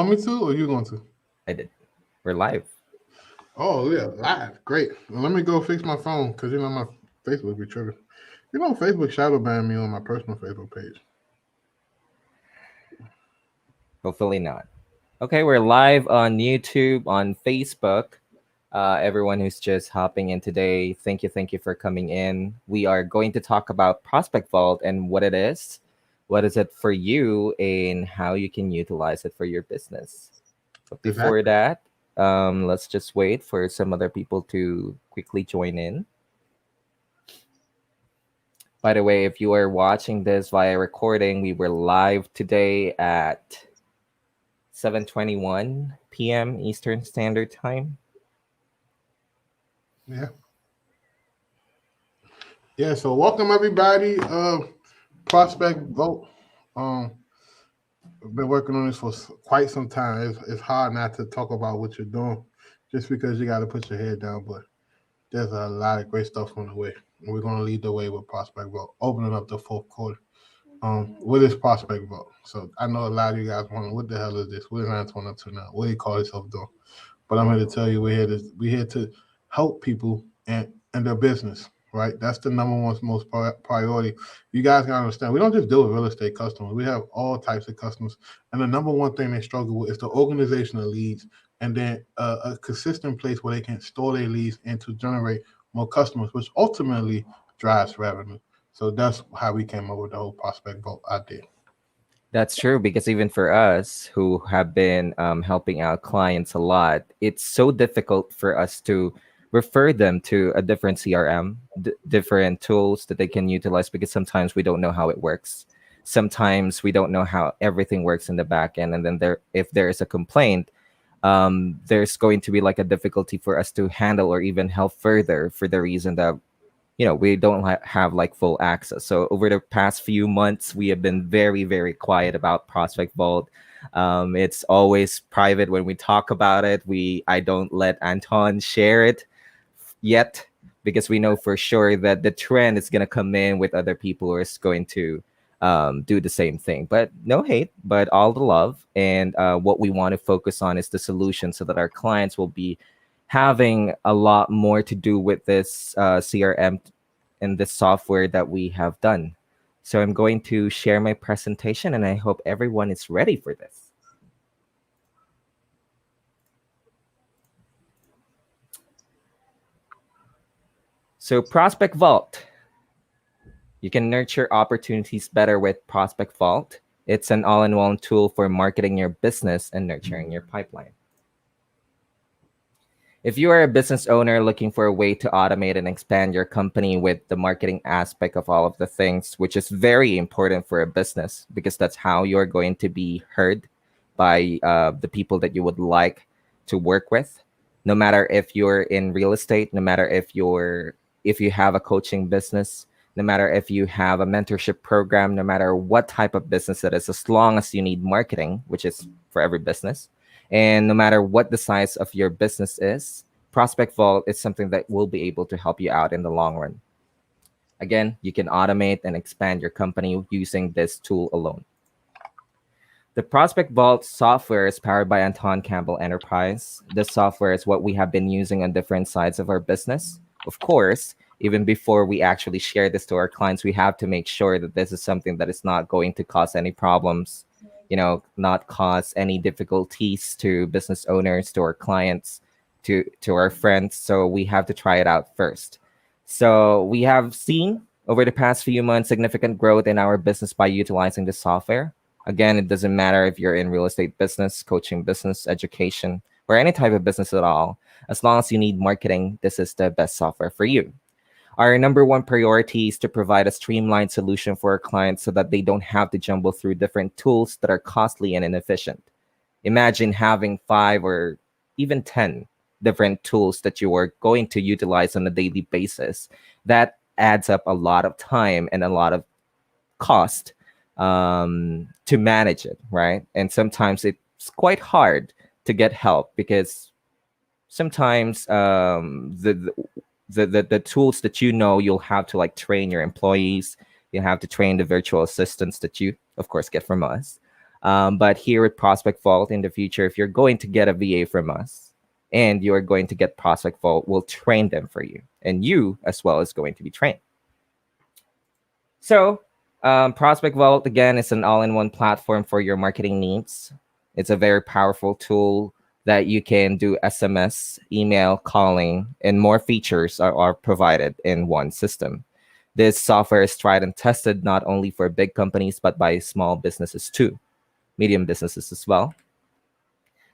want me to, or you going to? I did. We're live. Oh yeah, live. Great. Well, let me go fix my phone because my Facebook be tripping. Facebook shadow banned me on my personal Facebook page. Hopefully not. Okay, we're live on YouTube, on Facebook. Everyone who's just hopping in today, thank you for coming in. We are going to talk about Prospect Vault and what is it for you, and how you can utilize it for your business. But before Exactly. that, let's just wait for some other people to quickly join in. By the way, if you are watching this via recording, we were live today at 7:21 p.m. Eastern Standard Time. Yeah. Yeah. So welcome everybody. Prospect Vote. I've been working on this for quite some time. It's hard not to talk about what you're doing, just because you got to put your head down. But there's a lot of great stuff on the way, and we're going to lead the way with Prospect Vote, opening up the fourth quarter. What is Prospect Vote? So I know a lot of you guys wondering, what the hell is this? What is Antoine up to now? What do you call yourself doing? But I'm here to tell you, we're here to help people and their business. Right, that's the number one most priority. You guys gotta understand. We don't just deal with real estate customers. We have all types of customers, and the number one thing they struggle with is the organization of leads, and then a consistent place where they can store their leads and to generate more customers, which ultimately drives revenue. So that's how we came up with the whole prospect vault idea. That's true, because even for us who have been helping out clients a lot, it's so difficult for us to refer them to a different CRM, different tools that they can utilize, because sometimes we don't know how it works. Sometimes we don't know how everything works in the back end. And then if there is a complaint, there's going to be like a difficulty for us to handle or even help further, for the reason that we don't have like full access. So over the past few months, we have been very, very quiet about Prospect Vault. It's always private when we talk about it. I don't let Anton share it yet, because we know for sure that the trend is going to come in with other people who is going to do the same thing. But no hate, but all the love. And what we want to focus on is the solution, so that our clients will be having a lot more to do with this CRM and this software that we have done. So I'm going to share my presentation, and I hope everyone is ready for this. So Prospect Vault. You can nurture opportunities better with Prospect Vault. It's an all-in-one tool for marketing your business and nurturing your pipeline. If you are a business owner looking for a way to automate and expand your company with the marketing aspect of all of the things, which is very important for a business, because that's how you're going to be heard by the people that you would like to work with. No matter if you're in real estate, no matter if you have a coaching business, no matter if you have a mentorship program, no matter what type of business it is, as long as you need marketing, which is for every business, and no matter what the size of your business is, Prospect Vault is something that will be able to help you out in the long run. Again, you can automate and expand your company using this tool alone. The Prospect Vault software is powered by Antoine Campbell Enterprise. This software is what we have been using on different sides of our business. Of course, even before we actually share this to our clients, we have to make sure that this is something that is not going to cause any problems, not cause any difficulties to business owners, to our clients, to our friends. So we have to try it out first. So we have seen over the past few months significant growth in our business by utilizing the software. Again, it doesn't matter if you're in real estate business, coaching business, education, or any type of business at all. As long as you need marketing, this is the best software for you. Our number one priority is to provide a streamlined solution for our clients, so that they don't have to jumble through different tools that are costly and inefficient. Imagine having 5 or even 10 different tools that you are going to utilize on a daily basis. That adds up a lot of time and a lot of cost to manage it, right? And sometimes it's quite hard to get help, because sometimes the tools that you'll have to like train your employees. You'll have to train the virtual assistants that you, of course, get from us. But here at Prospect Vault in the future, if you're going to get a VA from us and you're going to get Prospect Vault, we'll train them for you. And you as well is going to be trained. So, Prospect Vault, again, is an all in one platform for your marketing needs. It's a very powerful tool that you can do SMS, email, calling, and more features are provided in one system. This software is tried and tested not only for big companies, but by small businesses too, medium businesses as well.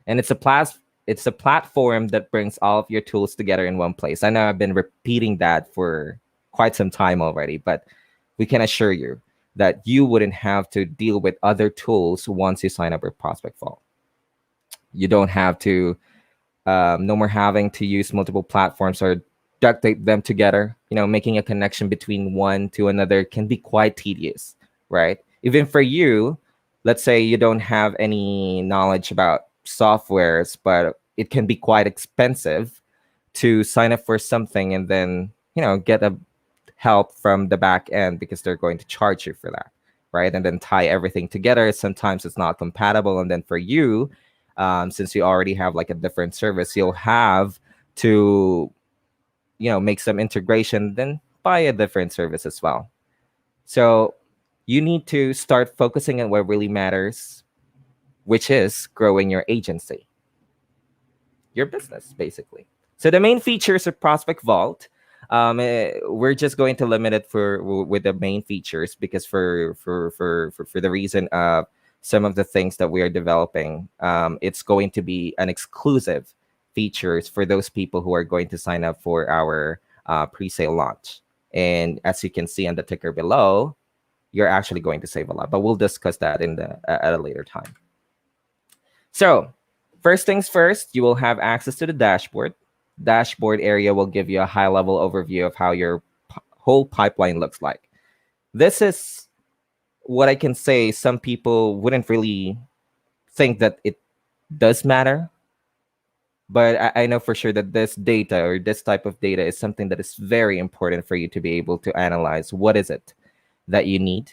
And it's a platform that brings all of your tools together in one place. I know I've been repeating that for quite some time already, but we can assure you that you wouldn't have to deal with other tools once you sign up with Prospect Vault. You don't have to, no more having to use multiple platforms or duct tape them together. You know, making a connection between one to another can be quite tedious, right? Even for you, let's say you don't have any knowledge about softwares, but it can be quite expensive to sign up for something and then, you know, get a help from the back end because they're going to charge you for that, right? And then tie everything together. Sometimes it's not compatible. And then for you, since you already have like a different service, you'll have to, you know, make some integration, then buy a different service as well. So you need to start focusing on what really matters, which is growing your agency, your business, basically. So the main features of Prospect Vault, we're just going to limit it with the main features because for the reason of some of the things that we are developing, it's going to be an exclusive features for those people who are going to sign up for our pre-sale launch. And as you can see on the ticker below, you're actually going to save a lot, but we'll discuss that at a later time. So first things first, you will have access to the dashboard. Dashboard area will give you a high level overview of how your whole pipeline looks like. This is what I can say. Some people wouldn't really think that it does matter, but I know for sure that this data or this type of data is something that is very important for you to be able to analyze. What is it that you need?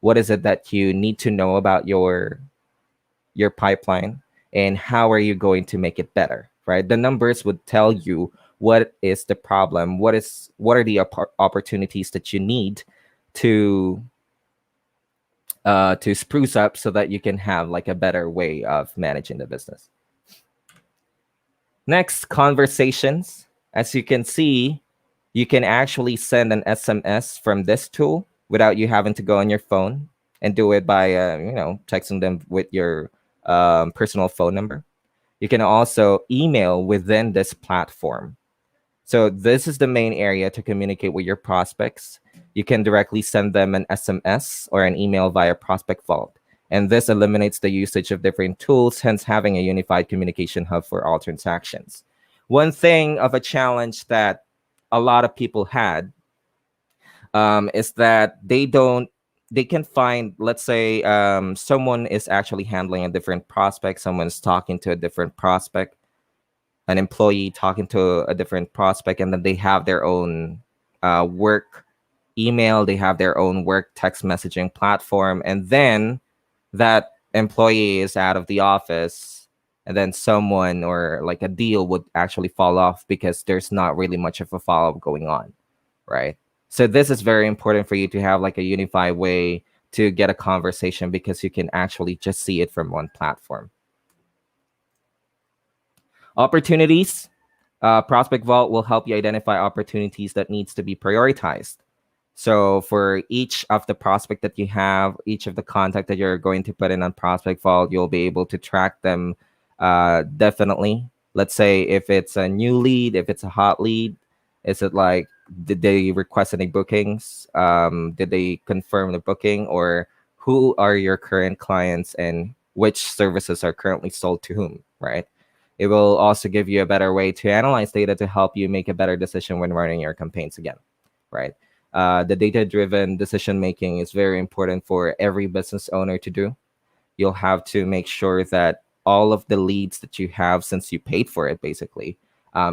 What is it that you need to know about your pipeline? And how are you going to make it better, right? The numbers would tell you what is the problem, what are the opportunities that you need to spruce up so that you can have like a better way of managing the business. Next, conversations. As you can see, you can actually send an SMS from this tool without you having to go on your phone and do it by texting them with your personal phone number. You can also email within this platform. So this is the main area to communicate with your prospects. You can directly send them an SMS or an email via Prospect Vault. And this eliminates the usage of different tools, hence having a unified communication hub for all transactions. One thing of a challenge that a lot of people had is that they can find, let's say someone is actually handling a different prospect, someone's talking to a different prospect, an employee talking to a different prospect, and then they have their own work email, they have their own work text messaging platform, and then that employee is out of the office, and then someone or like a deal would actually fall off because there's not really much of a follow-up going on, right? So this is very important for you to have like a unified way to get a conversation because you can actually just see it from one platform. Opportunities. Prospect Vault will help you identify opportunities that needs to be prioritized. So for each of the prospect that you have, each of the contact that you're going to put in on Prospect Vault, you'll be able to track them definitely. Let's say if it's a new lead, if it's a hot lead, is it like, did they request any bookings? Did they confirm the booking? Or who are your current clients and which services are currently sold to whom, right? It will also give you a better way to analyze data to help you make a better decision when running your campaigns again, right? The data-driven decision-making is very important for every business owner to do. You'll have to make sure that all of the leads that you have, since you paid for it, basically,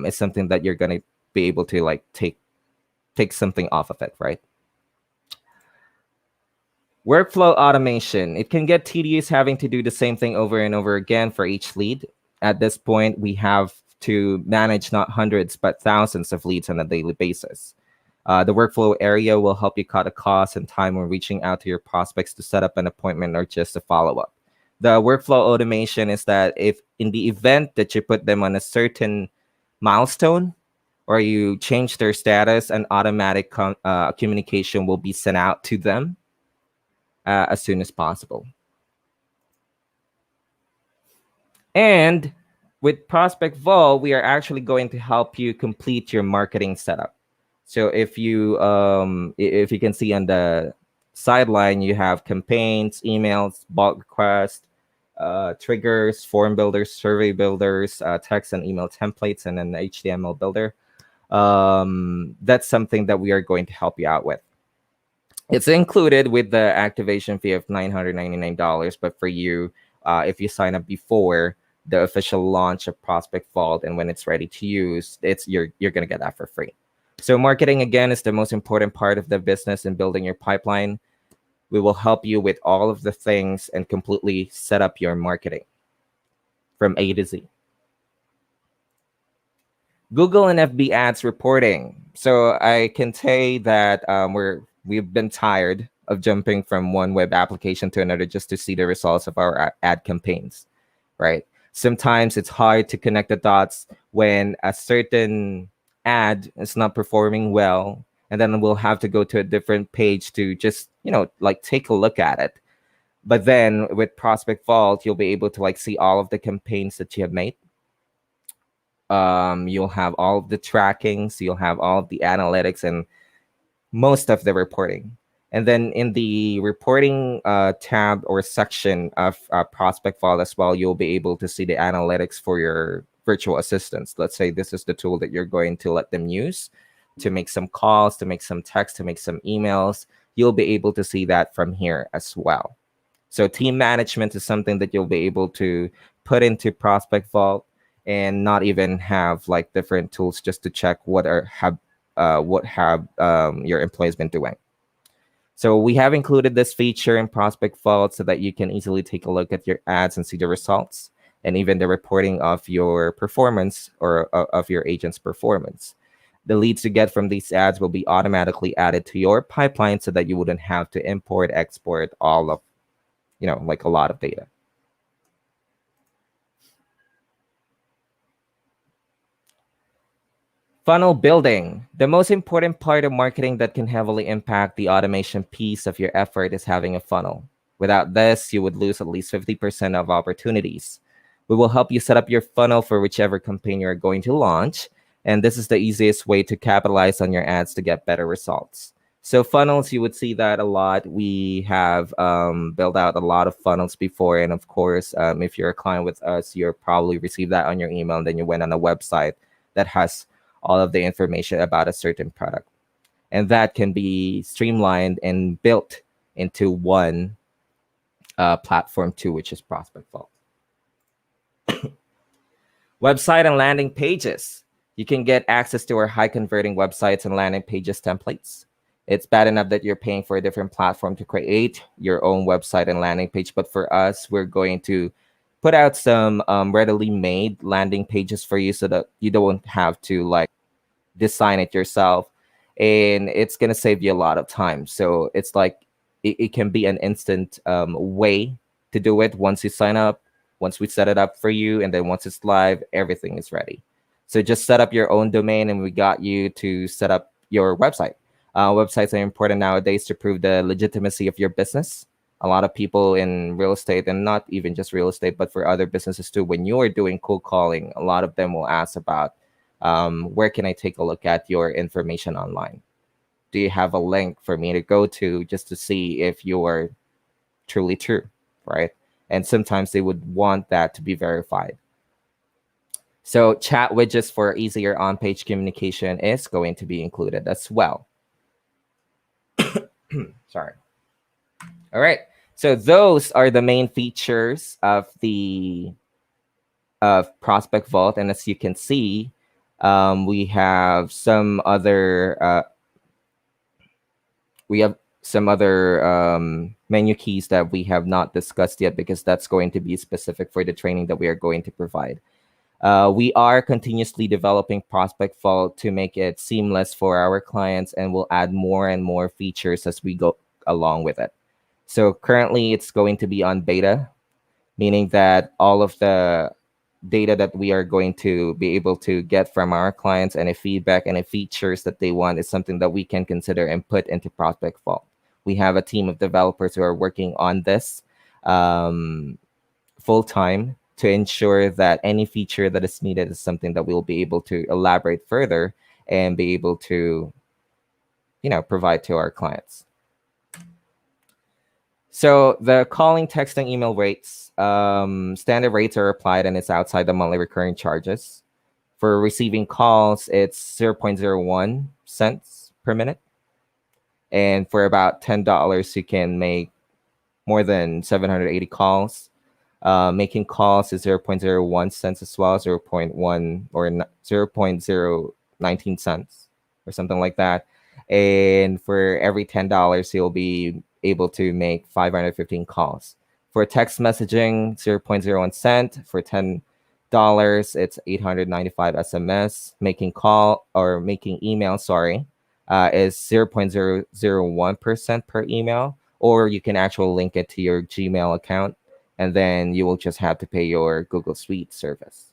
is something that you're going to be able to like take something off of it, right? Workflow automation. It can get tedious having to do the same thing over and over again for each lead. At this point, we have to manage not hundreds, but thousands of leads on a daily basis. The workflow area will help you cut the cost and time when reaching out to your prospects to set up an appointment or just a follow up. The workflow automation is that if in the event that you put them on a certain milestone or you change their status, an automatic communication will be sent out to them as soon as possible. And with Prospect Vault, we are actually going to help you complete your marketing setup. So if you can see on the sideline, you have campaigns, emails, bulk requests, triggers, form builders, survey builders, text and email templates, and an HTML builder. That's something that we are going to help you out with. It's included with the activation fee of $999, but for you, if you sign up before the official launch of Prospect Vault and when it's ready to use, you're gonna get that for free. So marketing again is the most important part of the business in building your pipeline. We will help you with all of the things and completely set up your marketing from A to Z. Google and FB ads reporting. So I can say that we've been tired of jumping from one web application to another just to see the results of our ad campaigns, right? Sometimes it's hard to connect the dots when a certain ad is not performing well, and then we'll have to go to a different page to just, like take a look at it. But then with Prospect Vault, you'll be able to like see all of the campaigns that you have made. You'll have all of the trackings, you'll have all of the analytics and most of the reporting. And then in the reporting tab or section of Prospect Vault as well, you'll be able to see the analytics for your virtual assistants. Let's say this is the tool that you're going to let them use to make some calls, to make some text, to make some emails. You'll be able to see that from here as well. So team management is something that you'll be able to put into Prospect Vault and not even have like different tools just to check what have your employees been doing. So we have included this feature in Prospect Vault so that you can easily take a look at your ads and see the results and even the reporting of your performance or of your agent's performance. The leads you get from these ads will be automatically added to your pipeline so that you wouldn't have to import, export all of, like a lot of data. Funnel building. The most important part of marketing that can heavily impact the automation piece of your effort is having a funnel. Without this, you would lose at least 50% of opportunities. We will help you set up your funnel for whichever campaign you're going to launch, and this is the easiest way to capitalize on your ads to get better results. So funnels, you would see that a lot. We have built out a lot of funnels before, and of course, if you're a client with us, you'll probably receive that on your email, and then you went on a website that has all of the information about a certain product. And that can be streamlined and built into one platform too, which is Prospect Vault. Website and landing pages. You can get access to our high converting websites and landing pages templates. It's bad enough that you're paying for a different platform to create your own website and landing page. But for us, we're going to put out some readily made landing pages for you so that you don't have to like design it yourself, and it's going to save you a lot of time. So it's like it can be an instant way to do it. Once you sign up, once we set it up for you, and then once it's live, everything is ready. So just set up your own domain and we got you to set up your website. Websites are important nowadays to prove the legitimacy of your business. A lot of people in real estate, and not even just real estate, but for other businesses too, when you are doing cold calling, a lot of them will ask about where can I take a look at your information online? Do you have a link for me to go to just to see if you are truly true, right? And sometimes they would want that to be verified. So chat widgets for easier on-page communication is going to be included as well. Sorry. All right. So those are the main features of the Prospect Vault. And as you can see, we have some other some other menu keys that we have not discussed yet, because that's going to be specific for the training that we are going to provide. We are continuously developing Prospect Vault to make it seamless for our clients, and we'll add more and more features as we go along with it. So currently it's going to be on beta, meaning that all of the data that we are going to be able to get from our clients, and a feedback and a features that they want, is something that we can consider and put into Prospect Vault. We have a team of developers who are working on this um, full time to ensure that any feature that is needed is something that we'll be able to elaborate further and be able to, provide to our clients. So the calling, texting, email rates, standard rates are applied, and it's outside the monthly recurring charges. For receiving calls, it's 0.01 cents per minute. And for about $10, you can make more than 780 calls. Making calls is 0.01 cents as well, 0.1 or 0.019 cents or something like that. And for every $10, you'll be able to make 515 calls. For text messaging, 0.01 cent. For $10, it's 895 SMS. Making email, is 0.001% per email, or you can actually link it to your Gmail account, and then you will just have to pay your Google Suite service.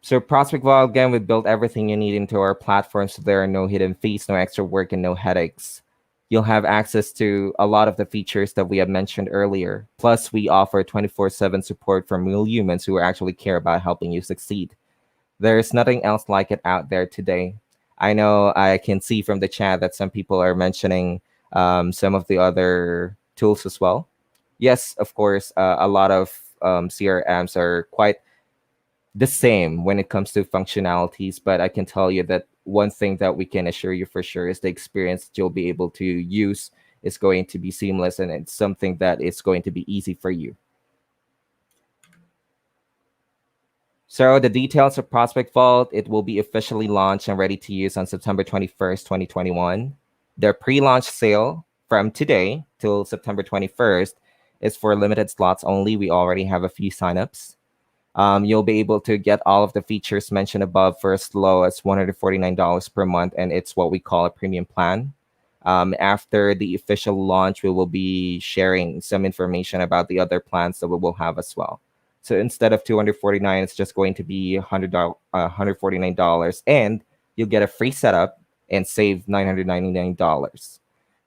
So Prospect Vault, again, we built everything you need into our platform, so there are no hidden fees, no extra work, and no headaches. You'll have access to a lot of the features that we have mentioned earlier. Plus, we offer 24/7 support from real humans who actually care about helping you succeed. There's nothing else like it out there today. I know I can see from the chat that some people are mentioning some of the other tools as well. Yes, of course, a lot of CRMs are quite the same when it comes to functionalities, but I can tell you that one thing that we can assure you for sure is the experience that you'll be able to use is going to be seamless, and it's something that is going to be easy for you. So the details of Prospect Vault, it will be officially launched and ready to use on September 21st, 2021. Their pre-launch sale from today till September 21st is for limited slots only. We already have a few signups. You'll be able to get all of the features mentioned above for as low as $149 per month, and it's what we call a premium plan. After the official launch, we will be sharing some information about the other plans that we will have as well. So instead of $249, it's just going to be $149, and you'll get a free setup and save $999.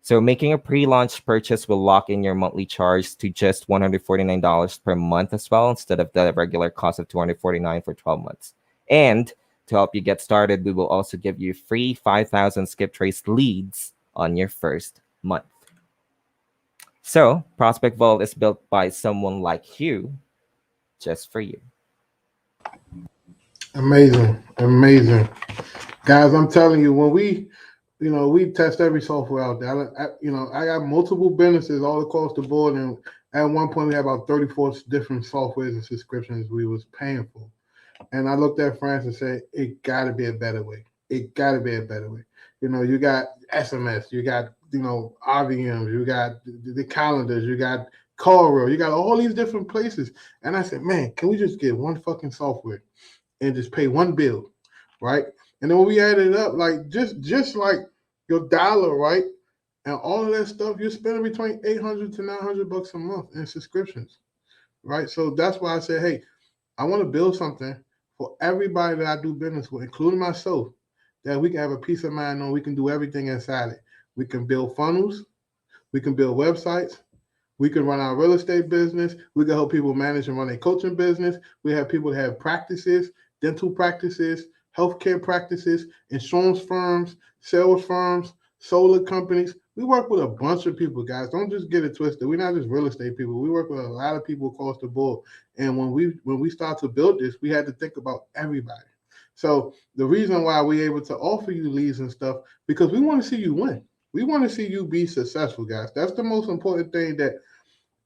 So making a pre-launch purchase will lock in your monthly charge to just $149 per month as well, instead of the regular cost of $249 for 12 months. And to help you get started, we will also give you free 5,000 skip trace leads on your first month. So Prospect Vault is built by someone like you, just for you. Amazing, amazing, guys. I'm telling you, when we test every software out there. I got multiple businesses all across the board, and at one point we had about 34 different softwares and subscriptions we was paying for. And I looked at France and said, it got to be a better way. It got to be a better way. You got SMS, you got RVMs, you got the calendars, you got Callroll, you got all these different places. And I said, man, can we just get one fucking software and just pay one bill, right? And then when we added it up, like just like your dollar, right, and all of that stuff, you're spending between $800 to $900 a month in subscriptions, right? So that's why I said, hey, I want to build something for everybody that I do business with, including myself, that we can have a peace of mind on. We can do everything inside it. We can build funnels. We can build websites. We can run our real estate business. We can help people manage and run a coaching business. We have people that have practices, dental practices, healthcare practices, insurance firms, sales firms, solar companies. We work with a bunch of people, guys. Don't just get it twisted. We're not just real estate people. We work with a lot of people across the board. And when we start to build this, we had to think about everybody. So the reason why we're able to offer you leads and stuff, because we want to see you win. We want to see you be successful, guys. That's the most important thing. That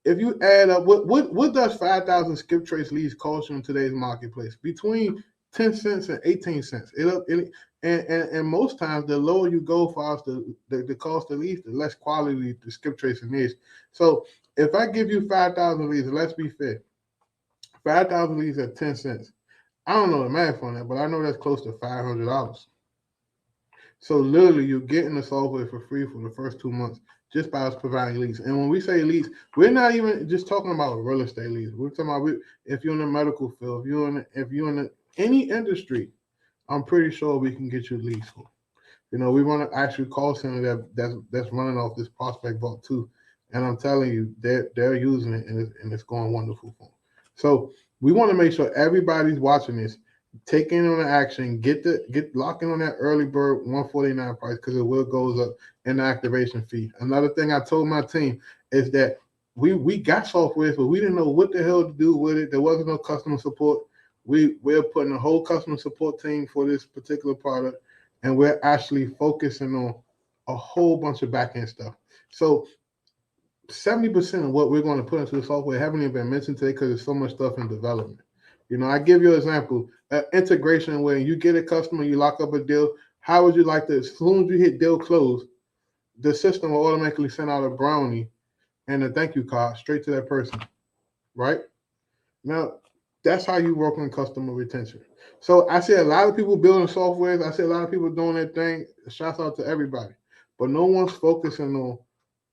if you add up, what does 5,000 skip trace leads cost you in today's marketplace? Between 10 cents and 18 cents. And And most times, the lower you go for us, the cost of leads, the less quality the skip tracing is. So if I give you 5,000 leads, let's be fair, 5,000 leads at 10 cents. I don't know the math on that, but I know that's close to $500. So literally, you're getting the software for free for the first 2 months just by us providing leads. And when we say leads, we're not even just talking about real estate leads. We're talking about if you're in the medical field, if you're in any industry, I'm pretty sure we can get you leads for. We run an actual call center that's running off this prospect vault too, and I'm telling you, they're using it and it's going wonderful for them. So we want to make sure everybody's watching this, taking on the action, get locking on that early bird 149 price because it will goes up in the activation fee. Another thing I told my team is that we got software, but we didn't know what the hell to do with it. There wasn't no customer support. We're putting a whole customer support team for this particular product, and we're actually focusing on a whole bunch of back-end stuff. So 70% of what we're going to put into the software haven't even been mentioned today because there's so much stuff in development. I give you an example, integration where you get a customer, you lock up a deal. How would you like to, as soon as you hit deal close, the system will automatically send out a brownie and a thank you card straight to that person, right? Now, that's how you work on customer retention. So I see a lot of people building softwares. I see a lot of people doing their thing. Shouts out to everybody. But no one's focusing on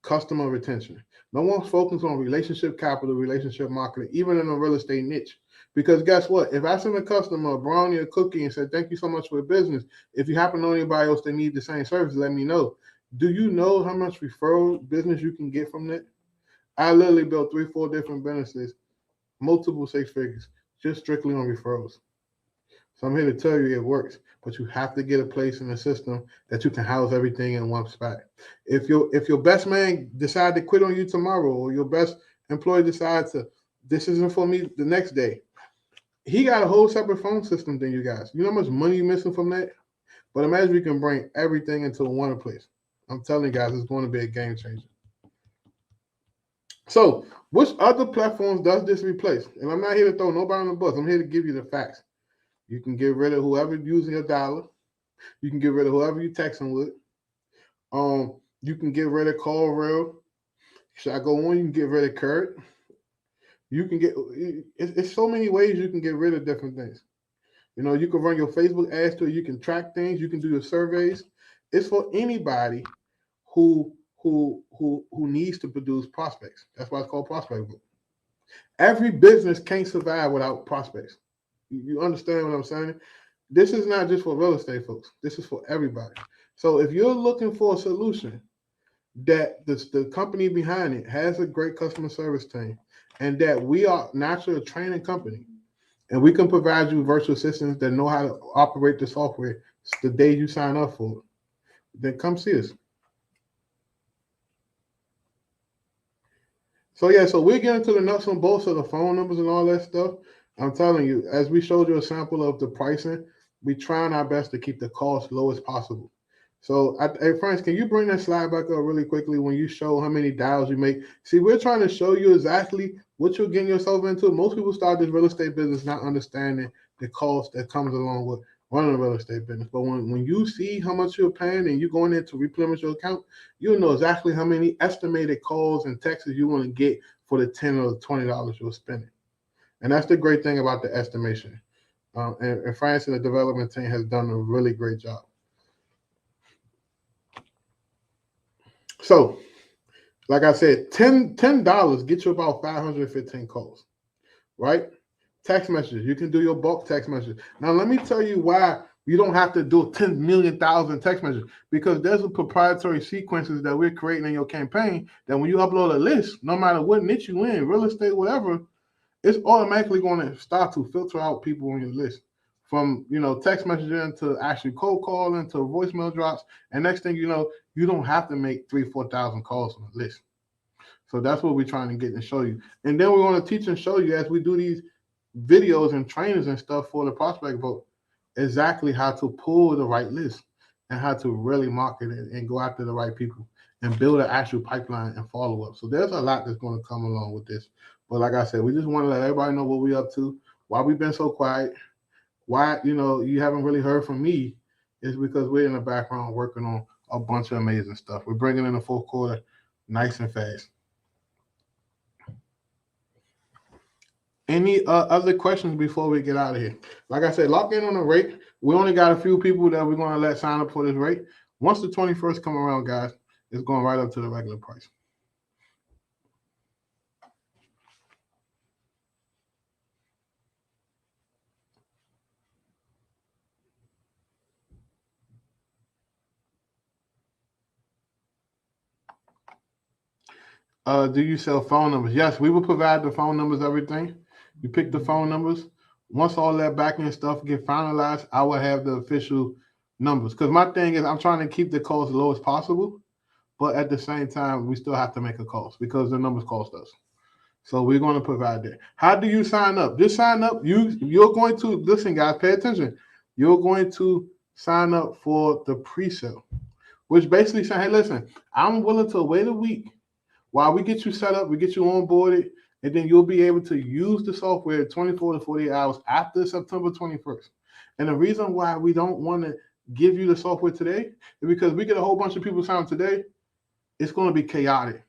customer retention. No one's focused on relationship capital, relationship marketing, even in a real estate niche. Because guess what? If I send a customer a brownie or cookie and said, thank you so much for your business, if you happen to know anybody else that need the same service, let me know. Do you know how much referral business you can get from that? I literally built 3, 4 different businesses, multiple six figures, just strictly on referrals. So I'm here to tell you it works, but you have to get a place in the system that you can house everything in one spot. If your best man decide to quit on you tomorrow, or your best employee decides to this isn't for me the next day, he got a whole separate phone system than you guys. You know how much money you're missing from that? But imagine we can bring everything into one place. I'm telling you guys, it's going to be a game changer. So, which other platforms does this replace? And I'm not here to throw nobody on the bus. I'm here to give you the facts. You can get rid of whoever using your dollar. You can get rid of whoever you texting with. You can get rid of Call Real. Should I go on? You can get rid of Kurt. You can get it's so many ways you can get rid of different things. You can run your Facebook ads to it. You can track things. You can do your surveys. It's for anybody who needs to produce prospects. That's why it's called Prospect Book. Every business can't survive without prospects. You understand what I'm saying? This is not just for real estate folks. This is for everybody. So if you're looking for a solution that the company behind it has a great customer service team, and that we are naturally a training company, and we can provide you virtual assistants that know how to operate the software the day you sign up for it, then come see us. So yeah, so we're getting to the nuts and bolts of the phone numbers and all that stuff. I'm telling you, as we showed you a sample of the pricing, we trying our best to keep the cost low as possible. So, hey, friends, can you bring that slide back up really quickly when you show how many dials you make? See, we're trying to show you exactly what you're getting yourself into. Most people start this real estate business not understanding the cost that comes along with running a real estate business. But when you see how much you're paying and you're going in to replenish your account, you'll know exactly how many estimated calls and texts you want to get for the $10 or $20 you're spending. And that's the great thing about the estimation. And France and the development team has done a really great job. So, like I said, $10 get you about 515 calls, right? Text messages. You can do your bulk text messages. Now, let me tell you why you don't have to do 10 million thousand text messages, because there's a proprietary sequences that we're creating in your campaign that when you upload a list, no matter what niche you in, real estate, whatever, it's automatically going to start to filter out people on your list. From text messaging to actually cold calling to voicemail drops, and next thing you know, you don't have to make 3,000-4,000 calls on the list. So that's what we're trying to get and show you. And then we want to teach and show you as we do these videos and trainings and stuff for the prospect vote, exactly how to pull the right list and how to really market it and go after the right people and build an actual pipeline and follow up. So there's a lot that's going to come along with this. But like I said, we just want to let everybody know what we're up to, why we've been so quiet, why you haven't really heard from me is because we're in the background working on a bunch of amazing stuff. We're bringing in the fourth quarter nice and fast. Any other questions before we get out of here? Like I said, lock in on the rate. We only got a few people that we're going to let sign up for this rate. Once the 21st come around, guys, it's going right up to the regular price. Do you sell phone numbers? Yes, we will provide the phone numbers, everything. You pick the phone numbers. Once all that back end stuff get finalized, I will have the official numbers. Because my thing is, I'm trying to keep the cost as low as possible, but at the same time, we still have to make a cost because the numbers cost us. So we're going to provide that. How do you sign up? Just sign up. You're going to listen, guys. Pay attention. You're going to sign up for the pre-sale, which basically saying, hey, listen, I'm willing to wait a week while we get you set up, we get you onboarded, and then you'll be able to use the software 24 to 48 hours after September 21st. And the reason why we don't want to give you the software today is because we get a whole bunch of people sign up today. It's going to be chaotic.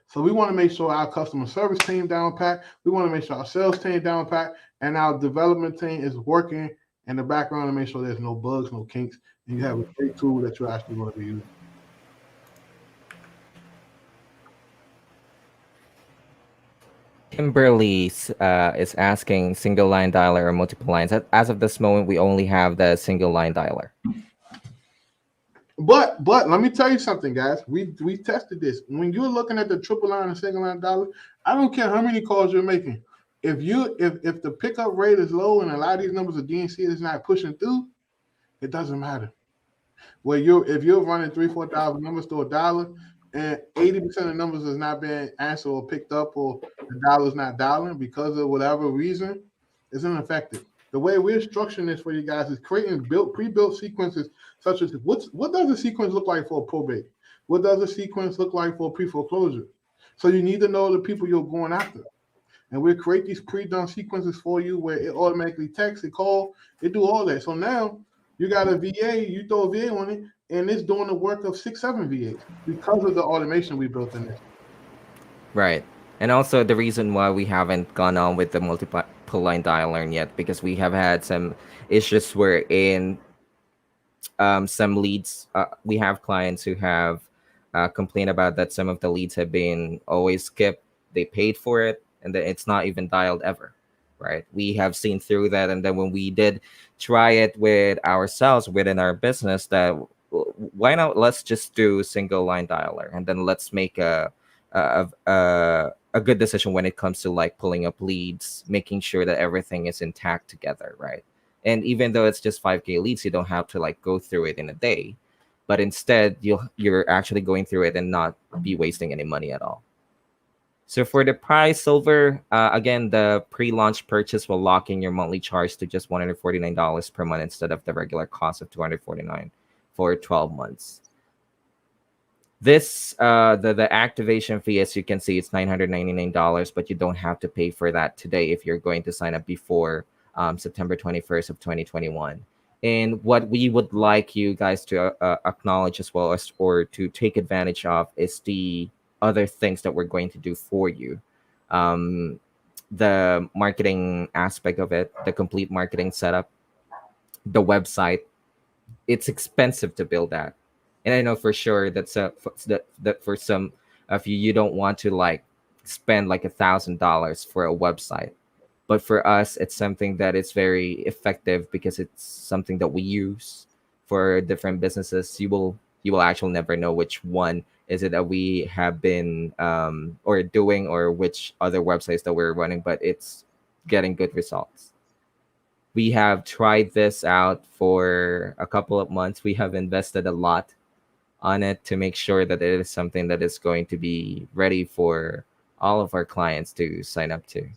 So we want to make sure our customer service team down pat. We want to make sure our sales team down pat, and our development team is working in the background to make sure there's no bugs, no kinks, and you have a great tool that you're actually going to be using. Kimberly is asking single line dialer or multiple lines. As of this moment, we only have the single line dialer. But let me tell you something, guys. We tested this. When you're looking at the triple line and single line dialer, I don't care how many calls you're making. If the pickup rate is low and a lot of these numbers of DNC is not pushing through, it doesn't matter. If you're running 3,000-4,000 numbers to a dollar and 80% of the numbers is not being answered or picked up or the dollar's not dialing because of whatever reason, it's ineffective. The way we're structuring this for you guys is creating pre-built sequences such as what does a sequence look like for a probate? What does a sequence look like for a pre-foreclosure? So you need to know the people you're going after. And we'll create these pre-done sequences for you where it automatically texts, it call, it do all that. So now you got a VA, you throw a VA on it, and it's doing the work of 6-7 VAs because of the automation we built in this. Right. And also the reason why we haven't gone on with the multiple line dialer yet, because we have had some issues where in some leads, we have clients who have complained about that some of the leads have been always skipped. They paid for it, and then it's not even dialed ever. Right. We have seen through that. And then when we did try it with ourselves within our business, that why not let's just do single line dialer, and then let's make a good decision when it comes to like pulling up leads, making sure that everything is intact together, right? And even though it's just 5K leads, you don't have to like go through it in a day, but instead you're actually going through it and not be wasting any money at all. So for the price silver, again, the pre-launch purchase will lock in your monthly charge to just $149 per month instead of the regular cost of $249 for 12 months. This the activation fee, as you can see, it's $999, but you don't have to pay for that today if you're going to sign up before September 21st of 2021. And what we would like you guys to acknowledge as well as or to take advantage of is the other things that we're going to do for you. The marketing aspect of it, the complete marketing setup, the website. It's expensive to build that. And I know for sure that for some of you, you don't want to like spend like $1,000 for a website. But for us, it's something that is very effective because it's something that we use for different businesses. You will actually never know which one is it that we have been or doing or which other websites that we're running, but it's getting good results. We have tried this out for a couple of months. We have invested a lot on it to make sure that it is something that is going to be ready for all of our clients to sign up to.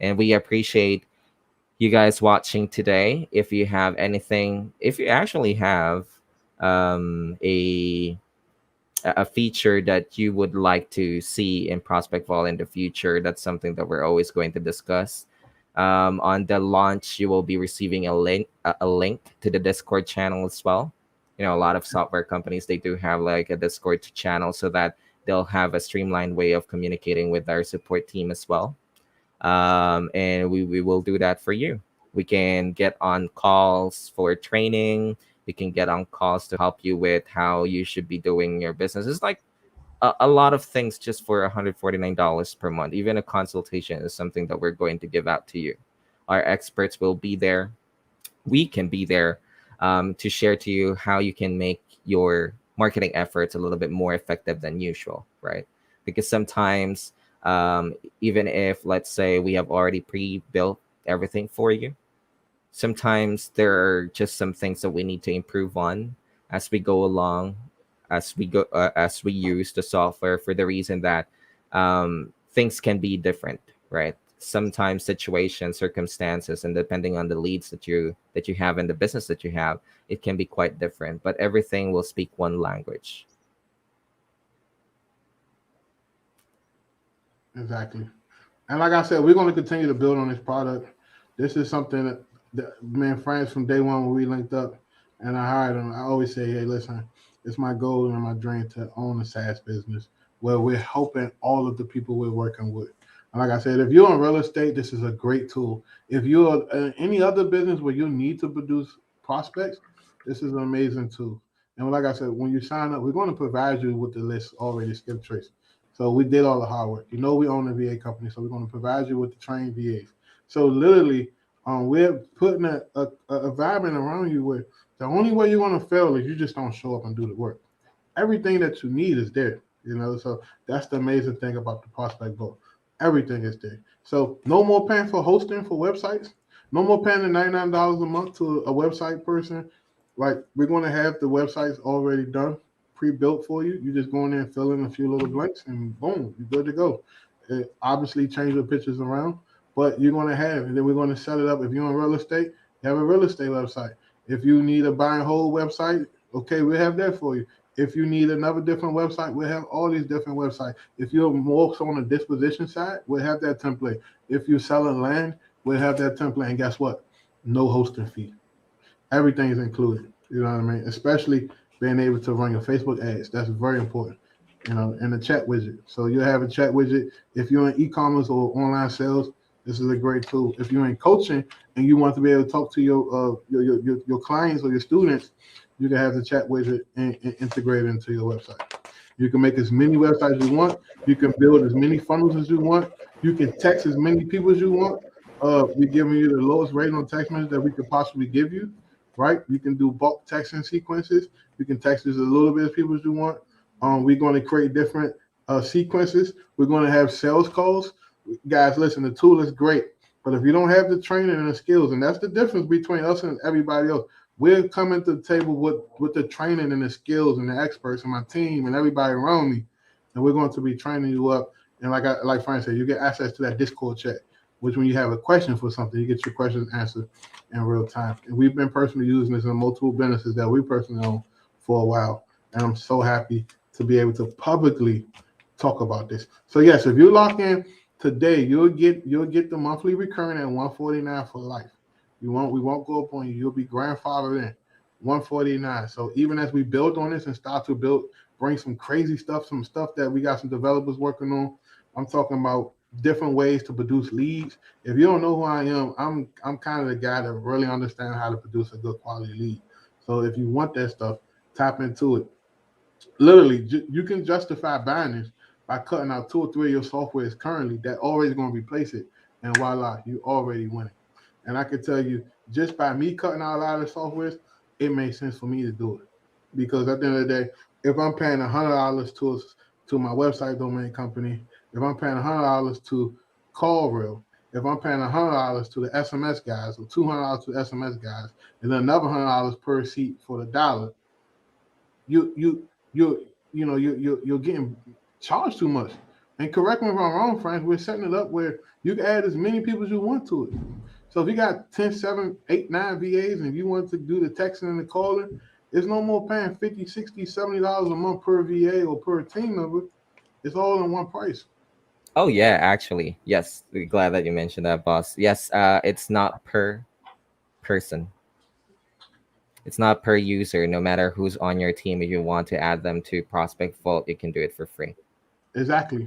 And we appreciate you guys watching today. If you have anything, if you actually have a feature that you would like to see in Prospect Vault in the future, that's something that we're always going to discuss. On the launch, you will be receiving a link to the Discord channel as well. You know, a lot of software companies, they do have like a Discord channel so that they'll have a streamlined way of communicating with our support team as well. And we will do that for you. We can get on calls for training. We can get on calls to help you with how you should be doing your business. It's like a lot of things just for $149 per month. Even a consultation is something that we're going to give out to you. Our experts will be there. We can be there to share to you how you can make your marketing efforts a little bit more effective than usual, right? Because sometimes, even if, let's say, we have already pre-built everything for you, sometimes there are just some things that we need to improve on as we go along, as we use the software, for the reason that things can be different, right? Sometimes situations, circumstances, and depending on the leads that you have and the business that you have, it can be quite different, but everything will speak one language. Exactly. And like I said, we're going to continue to build on this product. This is something that me and friends from day one when we linked up and I hired him, I always say, hey, listen, it's my goal and my dream to own a SaaS business where we're helping all of the people we're working with. And like I said, if you're in real estate, this is a great tool. If you're in any other business where you need to produce prospects, this is an amazing tool. And like I said, when you sign up, we're going to provide you with the list already skip trace. So we did all the hard work. You know, we own a VA company, so we're going to provide you with the trained VAs. So literally, we're putting a environment around you where the only way you're going to fail is you just don't show up and do the work. Everything that you need is there. You know, so that's the amazing thing about the prospect book. Everything is there. So no more paying for hosting for websites. No more paying the $99 a month to a website person. Like we're going to have the websites already done, pre-built for you. You just go in there and fill in a few little blanks, and boom, you're good to go. Obviously, change the pictures around, but you're going to have, and then we're going to set it up. If you're in real estate, you have a real estate website. If you need a buy and hold website, okay, we have that for you. If you need another different website, we'll have all these different websites. If you're more so on the disposition side, we'll have that template. If you're selling land, we'll have that template. And guess what? No hosting fee. Everything is included. You know what I mean? Especially being able to run your Facebook ads. That's very important. You know, and the chat widget. So you have a chat widget. If you're in e-commerce or online sales, this is a great tool. If you're in coaching and you want to be able to talk to your clients or your students, you can have the chat widget and integrate it into your website. You can make as many websites as you want. You can build as many funnels as you want. You can text as many people as you want. We're giving you the lowest rate on text message that we could possibly give you, right? You can do bulk texting sequences. You can text as a little bit as people as you want. We're going to create different sequences. We're going to have sales calls. Guys, listen, the tool is great, but if you don't have the training and the skills, and that's the difference between us and everybody else, we're coming to the table with the training and the skills and the experts and my team and everybody around me, and we're going to be training you up. And like Frank said, you get access to that Discord chat, which when you have a question for something, you get your questions answered in real time. And we've been personally using this in multiple businesses that we personally own for a while, and I'm so happy to be able to publicly talk about this. So yes, if you lock in today, you'll get the monthly recurring at $149 for life. We won't go up on you. You'll be grandfathered in. $149. So even as we build on this and start to bring some crazy stuff, some stuff that we got some developers working on. I'm talking about different ways to produce leads. If you don't know who I am, I'm kind of the guy that really understands how to produce a good quality lead. So if you want that stuff, tap into it. Literally, you can justify buying this by cutting out 2 or 3 of your softwares currently that already going to replace it, and voila, you already winning. And I can tell you, just by me cutting out a lot of the softwares, it makes sense for me to do it. Because at the end of the day, if I'm paying $100 to my website domain company, if I'm paying $100 to CallRail, if I'm paying $100 to the SMS guys or $200 to the SMS guys, and then another $100 per seat for the dollar, you you you you know you're getting charged too much. And correct me if I'm wrong, Frank, we're setting it up where you can add as many people as you want to it. So if you got 10, 7, 8, 9 VAs and you want to do the texting and the calling, it's no more paying $50, $60, $70 a month per VA or per team member. It's all in one price. Oh yeah, actually, yes. Glad that you mentioned that, boss. Yes, it's not per person. It's not per user. No matter who's on your team, if you want to add them to Prospect Vault, you can do it for free. Exactly.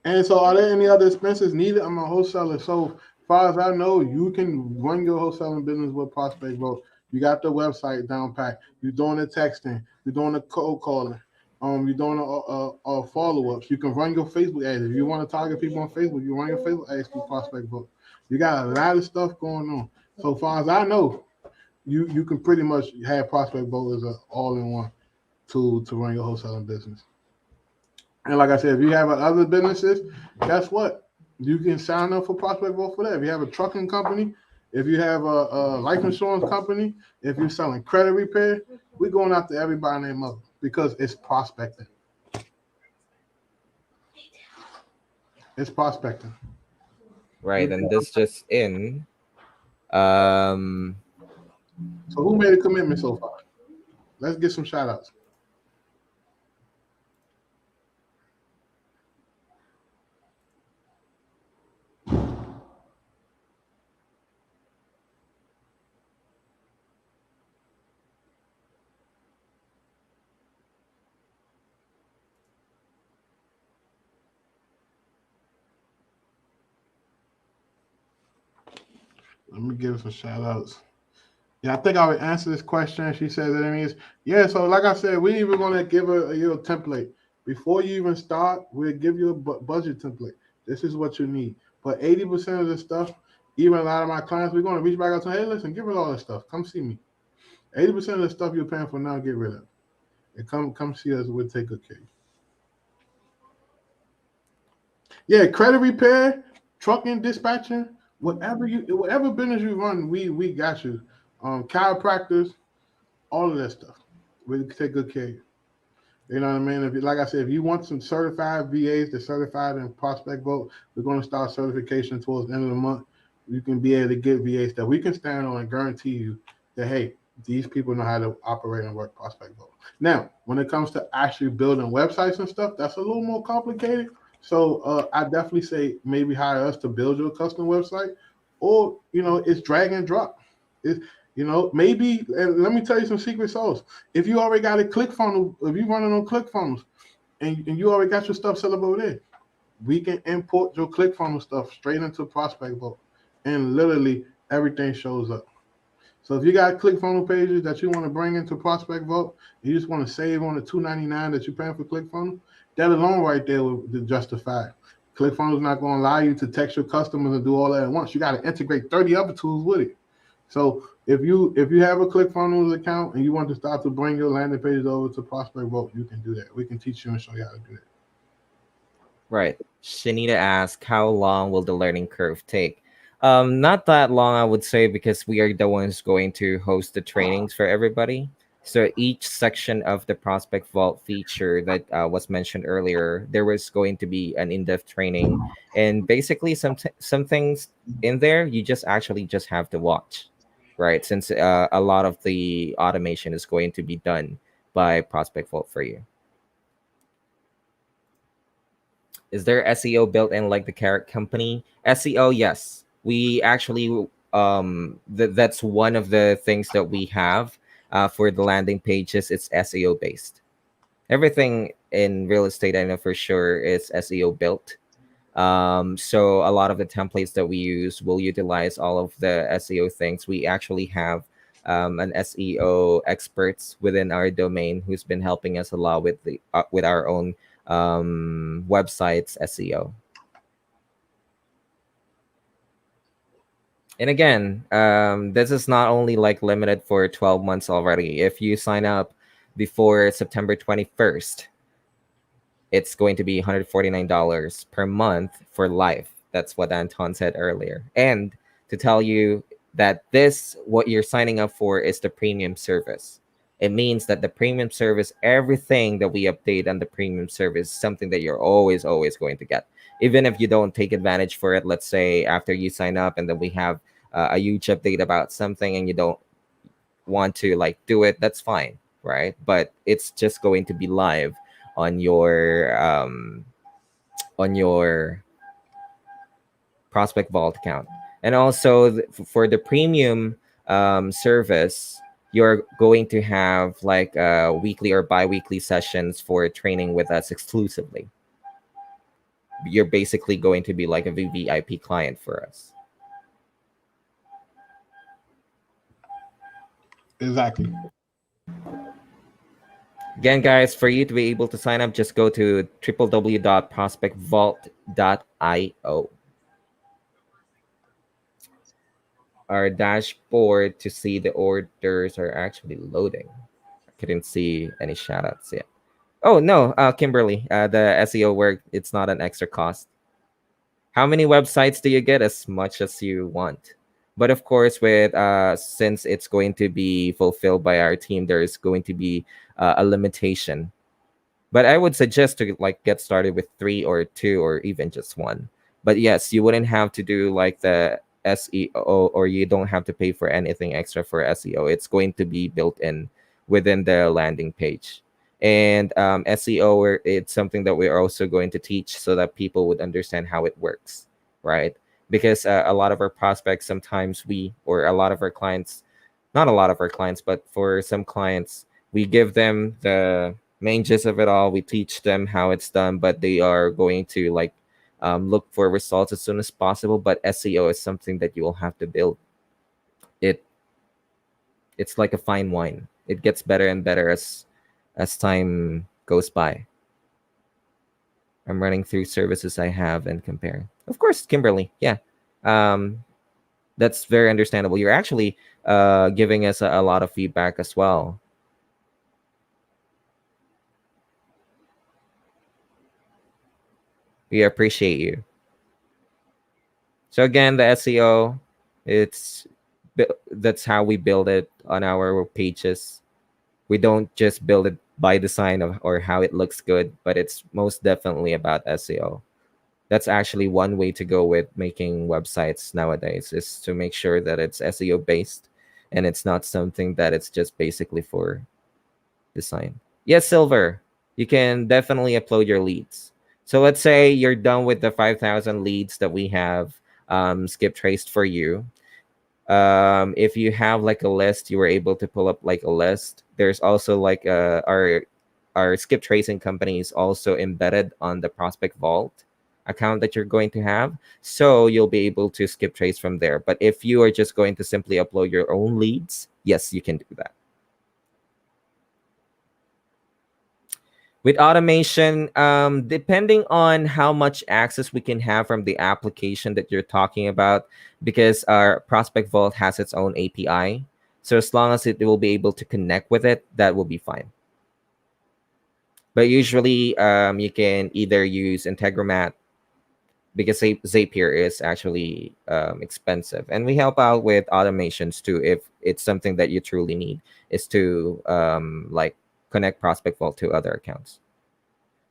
And so, are there any other expenses needed? I'm a wholesaler. So, far as I know, you can run your wholesaling business with Prospect Vote. You got the website down pat. You're doing the texting. You're doing the cold calling. You're doing follow ups. You can run your Facebook ads. If you want to target people on Facebook, you run your Facebook ads through Prospect Vote. You got a lot of stuff going on. So far as I know, you can pretty much have Prospect Vote as an all in one tool to run your wholesaling business. And like I said, if you have other businesses, guess what? You can sign up for Prospect Vote for that. If you have a trucking company, if you have a life insurance company, if you're selling credit repair, we're going after everybody named Mother because it's prospecting. It's prospecting. Right, and this just in. Um, So who made a commitment so far? Let's get some shout outs. Let me give some shout outs. Yeah, I think I would answer this question. She says that it means, yeah. So, like I said, we even going to give you a template before you even start. We'll give you a budget template. This is what you need. But 80% of the stuff, even a lot of my clients, we're going to reach back out to, hey, listen, get rid of all this stuff. Come see me. 80% of the stuff you're paying for now, get rid of. And come see us. We'll take good care of you. Yeah, credit repair, trucking, dispatching, whatever business you run, we got you. Chiropractors, all of that stuff. We take good care of you. You know what I mean? If you, like I said, if you want some certified VAs, they're certified in Prospect Vote. We're going to start certification towards the end of the month. You can be able to get VAs that we can stand on and guarantee you that, hey, these people know how to operate and work Prospect Vote. Now, when it comes to actually building websites and stuff, that's a little more complicated. So I definitely say maybe hire us to build your custom website, or it's drag and drop. It's, maybe, and let me tell you some secret sauce. If you already got a click funnel, if you're running on click funnels and you already got your stuff set up over there, we can import your click funnel stuff straight into Prospect Vote, and literally everything shows up. So if you got click funnel pages that you want to bring into Prospect Vote, you just want to save on the $2.99 that you're paying for click funnel, that alone right there will justify it. ClickFunnels not going to allow you to text your customers and do all that at once. You got to integrate 30 other tools with it. So if you have a ClickFunnels account and you want to start to bring your landing pages over to Prospect Vote, you can do that. We can teach you and show you how to do that. right. Shanita asked, how long will the learning curve take? Not that long, I would say, because we are the ones going to host the trainings for everybody. So each section of the Prospect Vault feature that was mentioned earlier, there was going to be an in-depth training, and basically some things in there you just actually just have to watch, right? Since a lot of the automation is going to be done by Prospect Vault for you. Is there SEO built in like the carrot company? SEO, yes. We actually that's one of the things that we have for the landing pages. It's SEO based. Everything in real estate, I know for sure, is SEO built. So a lot of the templates that we use will utilize all of the SEO things. We actually have an SEO experts within our domain who's been helping us a lot with the with our own websites SEO. And again, this is not only like limited for 12 months already. If you sign up before September 21st, it's going to be $149 per month for life. That's what Anton said earlier. And to tell you that this, what you're signing up for, is the premium service. It means that the premium service, everything that we update on the premium service, is something that you're always going to get. Even if you don't take advantage for it, let's say after you sign up and then we have a huge update about something and you don't want to like do it, that's fine, right? But it's just going to be live on your Prospect Vault account. And also for the premium service, you're going to have like weekly or bi-weekly sessions for training with us exclusively. You're basically going to be like a VVIP client for us. Exactly. Again, guys, for you to be able to sign up, just go to www.prospectvault.io. Our dashboard to see the orders are actually loading. I couldn't see any shout outs yet. Oh, no, Kimberly, the SEO work, it's not an extra cost. How many websites do you get? As much as you want. But of course, with since it's going to be fulfilled by our team, there is going to be a limitation. But I would suggest to like get started with 3 or 2 or even just 1. But yes, you wouldn't have to do like the SEO, or you don't have to pay for anything extra for SEO. It's going to be built in within the landing page. And SEO, it's something that we're also going to teach so that people would understand how it works, right? Because a lot of our prospects, sometimes or a lot of our clients, not a lot of our clients, but for some clients, we give them the main gist of it all. We teach them how it's done, but they are going to like look for results as soon as possible. But SEO is something that you will have to build. It it's like a fine wine. It gets better and better as time goes by. I'm running through services I have and comparing. Of course, Kimberly. Yeah. Um, that's very understandable. You're actually giving us a lot of feedback as well. We appreciate you. So again, the SEO, it's that's how we build it on our pages. We don't just build it by design or how it looks good, but it's most definitely about SEO. That's actually one way to go with making websites nowadays, is to make sure that it's SEO based and it's not something that it's just basically for design. Yes, Silver, you can definitely upload your leads. So let's say you're done with the 5,000 leads that we have skip traced for you. If you have like a list, you were able to pull up like a list. There's also like our skip tracing company is also embedded on the Prospect Vault account that you're going to have, so you'll be able to skip trace from there. But if you are just going to simply upload your own leads, yes, you can do that. With automation, depending on how much access we can have from the application that you're talking about, because our Prospect Vault has its own API. So as long as it will be able to connect with it, that will be fine. But usually you can either use Integromat, because Zapier is actually expensive. And we help out with automations too, if it's something that you truly need, is to like connect Prospect Vault to other accounts.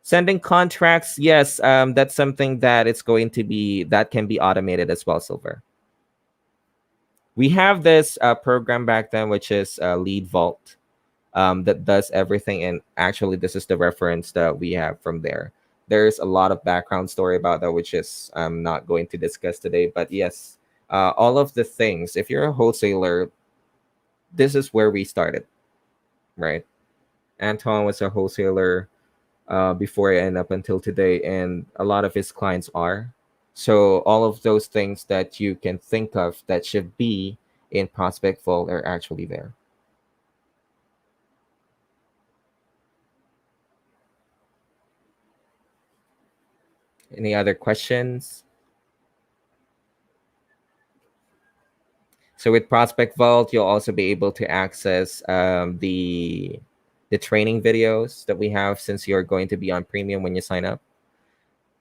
Sending contracts, yes, that's something that it's going to be, that can be automated as well, Silver. We have this program back then, which is Lead Vault, that does everything. And actually, this is the reference that we have from there. There's a lot of background story about that, which is I'm not going to discuss today. But yes, all of the things, if you're a wholesaler, this is where we started, right? Antoine was a wholesaler before I end up until today, and a lot of his clients are. So all of those things that you can think of that should be in Prospect Vault are actually there. Any other questions? So with Prospect Vault, you'll also be able to access the training videos that we have, since you're going to be on premium when you sign up.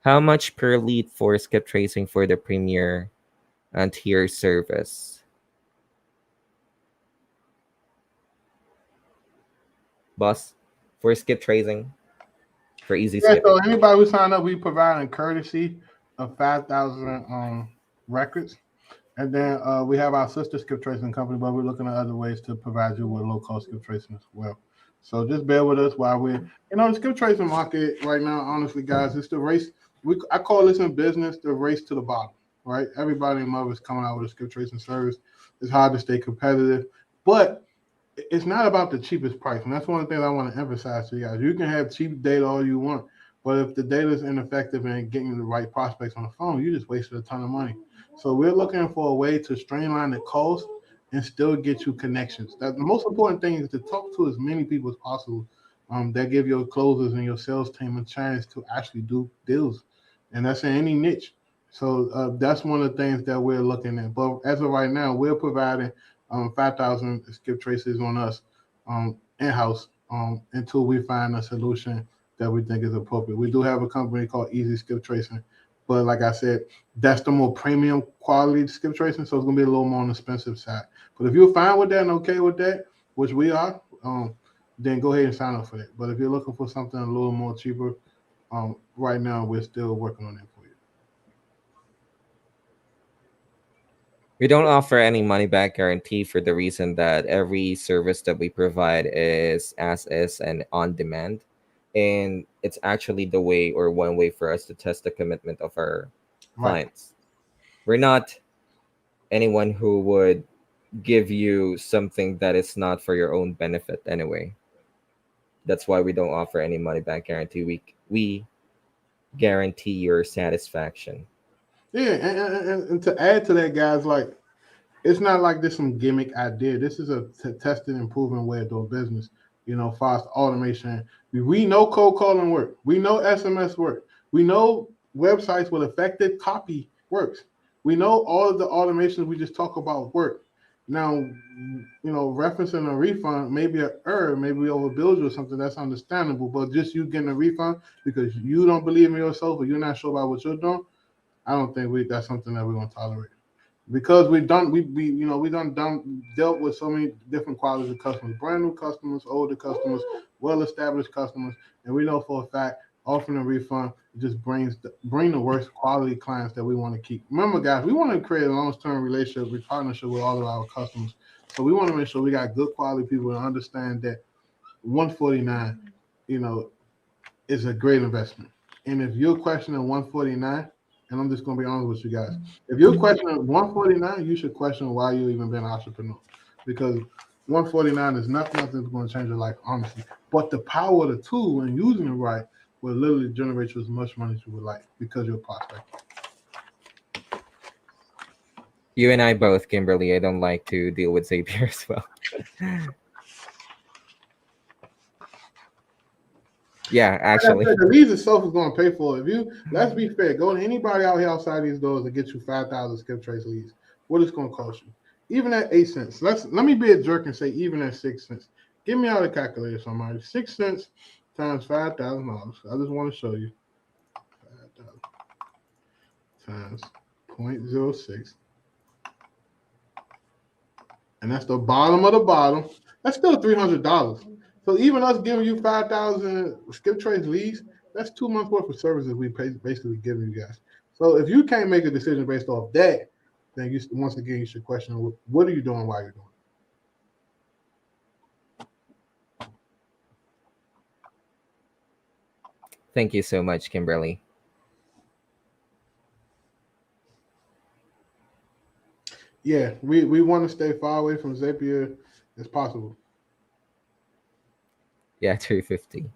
How much per lead for skip tracing for the premier and tier service? Boss, for skip tracing, for easy Yeah, skip. so anybody who sign up, we provide a courtesy of 5,000 records. And then we have our sister skip tracing company, but we're looking at other ways to provide you with low cost skip tracing as well. So just bear with us while the skip tracing market right now, honestly, guys, it's the race. I call this in business the race to the bottom, right? Everybody in love is coming out with a skip tracing service. It's hard to stay competitive, but it's not about the cheapest price, and that's one of the things I want to emphasize to you guys. You can have cheap data all you want, but if the data is ineffective in getting the right prospects on the phone, you just wasted a ton of money. So we're looking for a way to streamline the cost and still get you connections. That the most important thing is to talk to as many people as possible. That give your closers and your sales team a chance to actually do deals, and that's in any niche. So that's one of the things that we're looking at. But as of right now, we're providing 5,000 skip traces on us in house until we find a solution that we think is appropriate. We do have a company called Easy Skip Tracing, but like I said, that's the more premium quality skip tracing, so it's gonna be a little more on the expensive side. But if you're fine with that and okay with that, which we are, then go ahead and sign up for that. But if you're looking for something a little more cheaper, right now we're still working on that for you. We don't offer any money back guarantee for the reason that every service that we provide is as is and on demand. And it's actually the way or one way for us to test the commitment of our Right. clients. We're not anyone who would give you something that is not for your own benefit anyway. That's why we don't offer any money back guarantee. We guarantee your satisfaction. Yeah, and to add to that, guys, like it's not like this some gimmick idea. This is a tested and proven way of doing business. Fast automation. We know cold calling work. We know SMS work. We know websites with effective copy works. We know all of the automations we just talk about work. Now, referencing a refund, maybe a error, maybe we overbilled you or something. That's understandable. But just you getting a refund because you don't believe in yourself or you're not sure about what you're doing, I don't think that's something that we're gonna tolerate because we done dealt with so many different qualities of customers, brand new customers, older customers, well established customers, and we know for a fact offering a refund just bring the worst quality clients that we want to keep. Remember, guys, we want to create a long term relationship, partnership with all of our customers. So we want to make sure we got good quality people and understand that 149, you know, is a great investment. And if you're questioning 149, and I'm just gonna be honest with you guys, if you're questioning 149, you should question why you even been an entrepreneur. Because 149 is nothing that's gonna change your life, honestly. But the power of the tool and using it right will literally generate you as much money as you would like because you're a prospect. You and I both, Kimberly. I don't like to deal with Zapier as well. Yeah, Like I actually. said, the leads itself is gonna pay for it. If you let's be fair, go to anybody out here outside these doors to get you 5,000 skip trace leads. What it's gonna cost you? Even at 8 cents. Let me be a jerk and say even at 6 cents. Give me out a calculator, somebody. 6 cents times $5,000. I just want to show you. 5,000 times 0.06, and that's the bottom of the bottom. That's still $300. So even us giving you 5,000 skip trace leads, that's 2 months worth of services we basically giving you guys. So if you can't make a decision based off that, then you once again you should question what are you doing while you're doing Thank you so much, Kimberly. it. Yeah, we want to stay far away from Zapier as possible. Yeah, 350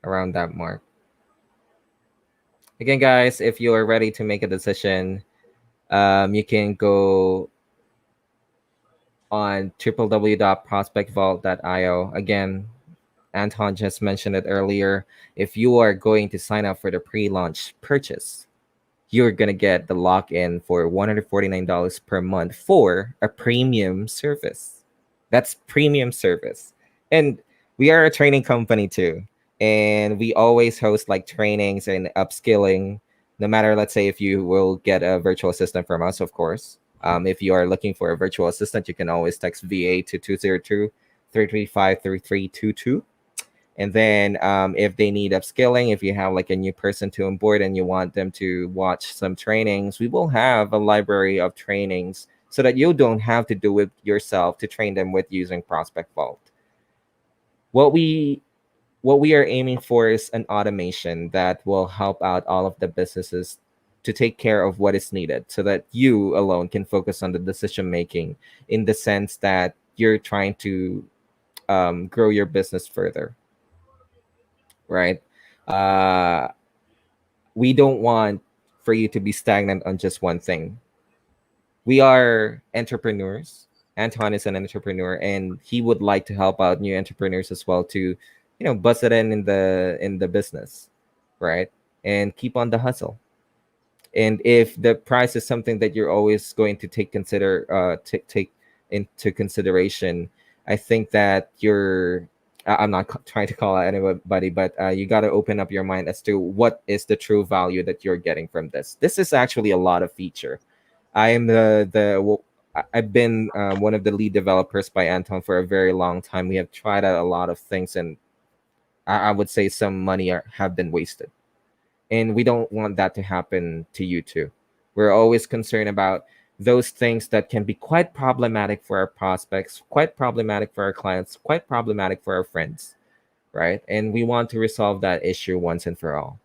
around that mark. Again, guys, if you are ready to make a decision, you can go on www.prospectvault.io. Again, Anton just mentioned it earlier. If you are going to sign up for the pre-launch purchase, you're gonna get the lock-in for $149 per month for a premium service. That's premium service. And we are a training company too. And we always host like trainings and upskilling. No matter, let's say, if you will get a virtual assistant from us, of course. If you are looking for a virtual assistant, you can always text VA to 202 335 3322. And then if they need upskilling, if you have like a new person to onboard and you want them to watch some trainings, we will have a library of trainings so that you don't have to do it yourself to train them with using Prospect Vault. What we what we are aiming for is an automation that will help out all of the businesses to take care of what is needed so that you alone can focus on the decision making, in the sense that you're trying to grow your business further, right? uh, we don't want for you to be stagnant on just one thing. We are entrepreneurs. Antoine is an entrepreneur, and he would like to help out new entrepreneurs as well to, bust it in the business, right? And keep on the hustle. And if the price is something that you're always going to take into consideration, I think that I'm not trying to call out anybody, but you got to open up your mind as to what is the true value that you're getting from this. This is actually a lot of feature. I am I've been one of the lead developers by Anton for a very long time. We have tried out a lot of things, and I would say some money have been wasted, and we don't want that to happen to you too. We're always concerned about those things that can be quite problematic for our prospects, quite problematic for our clients, quite problematic for our friends, right? And we want to resolve that issue once and for all.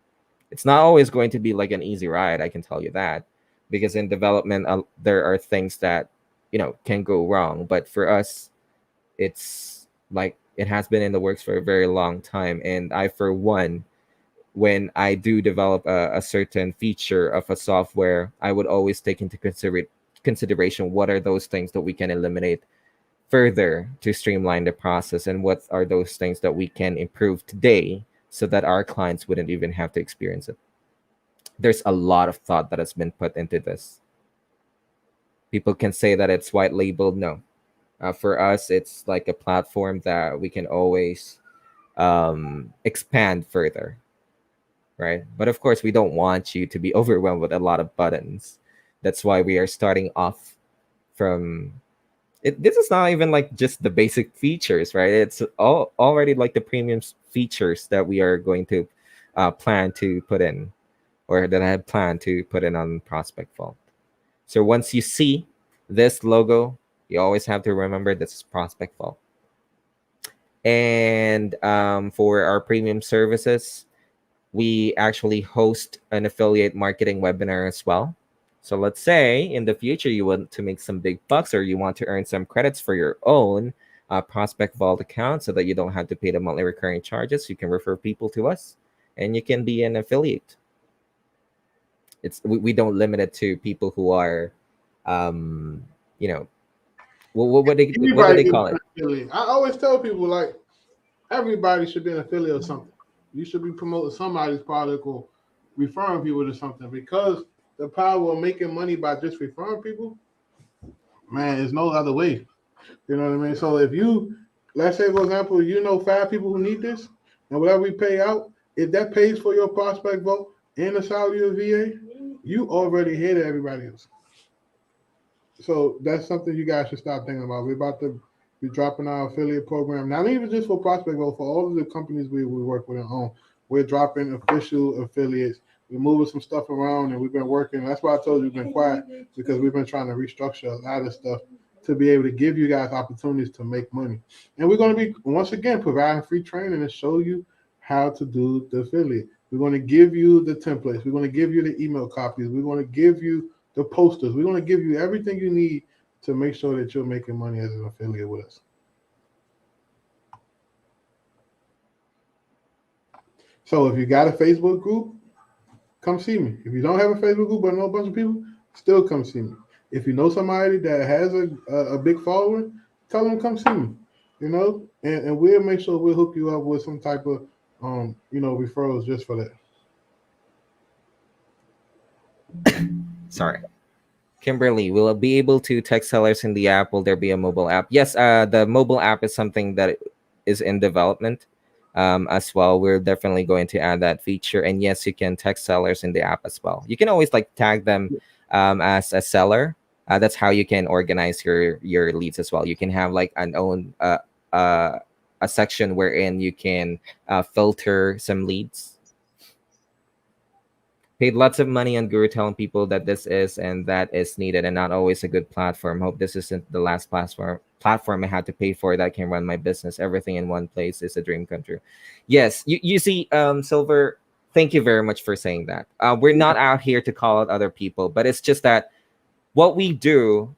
It's not always going to be like an easy ride, I can tell you that, because in development there are things that can go wrong. But for us, it's like it has been in the works for a very long time, and I, for one, when I do develop a certain feature of a software, I would always take into consideration what are those things that we can eliminate further to streamline the process, and what are those things that we can improve today so that our clients wouldn't even have to experience it. There's a lot of thought that has been put into this. People can say that it's white labeled. No, for us, it's like a platform that we can always expand further, right? But of course, we don't want you to be overwhelmed with a lot of buttons. That's why we are starting off from it. This is not even like just the basic features, right? It's all already like the premium features that we are going to plan to put in, or that I had planned to put in on Prospect Vault. So once you see this logo, you always have to remember this is Prospect Vault. And for our premium services, we actually host an affiliate marketing webinar as well. So let's say in the future you want to make some big bucks, or you want to earn some credits for your own Prospect Vault account so that you don't have to pay the monthly recurring charges. You can refer people to us and you can be an affiliate. We don't limit it to people who are, you know, what do Everybody they can call be an it? affiliate. I always tell people like everybody should be an affiliate of something. You should be promoting somebody's product or referring people to something, because the power of making money by just referring people, man, there's no other way. You know what I mean? So if you, let's say for example, you know 5 people who need this, and whatever we pay out, if that pays for your prospect vote and the salary of VA, you already hit everybody else. So that's something you guys should start thinking about. We're about to be dropping our affiliate program, not even just for prospect vote, for all of the companies we work with and own. We're dropping official affiliates. We're moving some stuff around, and we've been working. That's why I told you we've been quiet, because we've been trying to restructure a lot of stuff to be able to give you guys opportunities to make money. And we're going to be, once again, providing free training to show you how to do the affiliate. We're going to give you the templates. We're going to give you the email copies. We're going to give you the posters. We're going to give you everything you need to make sure that you're making money as an affiliate with us. So if you got a Facebook group, come see me. If you don't have a Facebook group but know a bunch of people, still come see me. If you know somebody that has a big following, tell them to come see me. You know, and we'll make sure we'll hook you up with some type of referrals just for that. Sorry. Kimberly, will it be able to text sellers in the app? Will there be a mobile app? Yes, the mobile app is something that is in development as well. We're definitely going to add that feature. And yes, you can text sellers in the app as well. You can always like tag them as a seller. That's how you can organize your leads as well. You can have like a section wherein you can filter some leads. Paid lots of money on Guru telling people that this is and that is needed and not always a good platform. Hope this isn't the last platform I had to pay for that can run my business. Everything in one place is a dream come true. Yes, you see, Silver, Thank you very much for saying that. We're not out here to call out other people, but it's just that what we do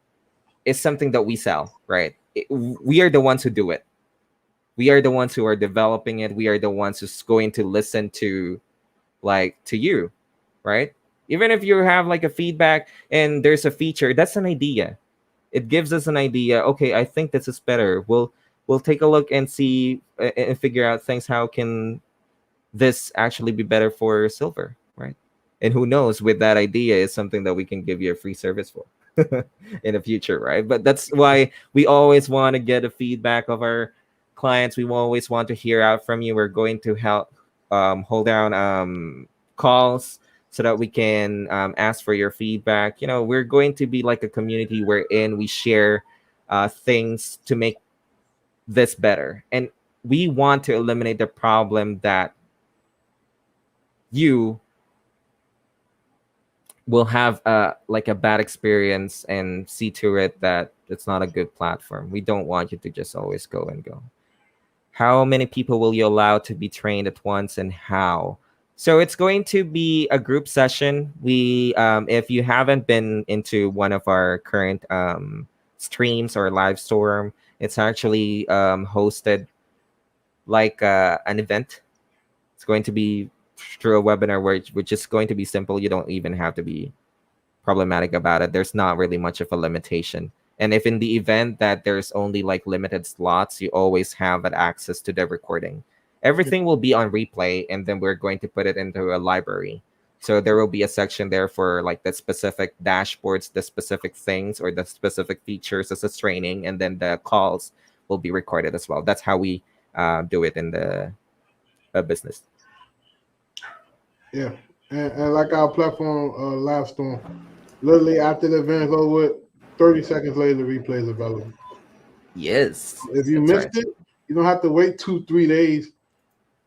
is something that we sell, right? We are the ones who do it. We are the ones who are developing it. We are the ones who's going to listen to, like, to you, right? Even if you have like a feedback and there's a feature, that's an idea. It gives us an idea. Okay, I think this is better. We'll take a look and see and figure out things. How can this actually be better for silver, right? And who knows, with that idea is something that we can give you a free service for in the future, right? But that's why we always want to get a feedback of our clients. We always want to hear out from you. We're going to help hold down calls so that we can ask for your feedback. You know, we're going to be like a community wherein we share things to make this better, and we want to eliminate the problem that you will have like a bad experience and see to it that it's not a good platform. We don't want you to just always go and go. How many people will you allow to be trained at once, and how? So it's going to be a group session. We if you haven't been into one of our current streams or live storm, it's actually hosted like an event. It's going to be through a webinar which is going to be simple. You don't even have to be problematic about it. There's not really much of a limitation. And if in the event that there's only like limited slots, you always have an access to the recording. Everything will be on replay, and then we're going to put it into a library. So there will be a section there for like the specific dashboards, the specific things, or the specific features as a training, and then the calls will be recorded as well. That's how we do it in the business. Yeah, and like our platform, live storm, literally after the event is over, with, 30 seconds later, the replay is available. Yes, If you that's missed right. it, you don't have to wait 2-3 days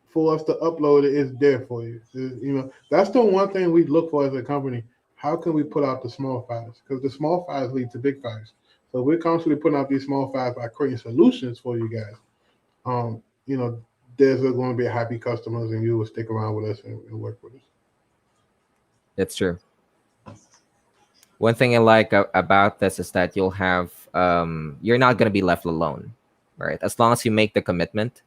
for us to upload it. It's there for you. You know, that's the one thing we look for as a company. How can we put out the small files? Because the small files lead to big files. So we're constantly putting out these small files by creating solutions for you guys. You know, there's going to be happy customers, and you will stick around with us and work with us. That's true. One thing I like about this is that you'll have you're not going to be left alone, right? As long as you make the commitment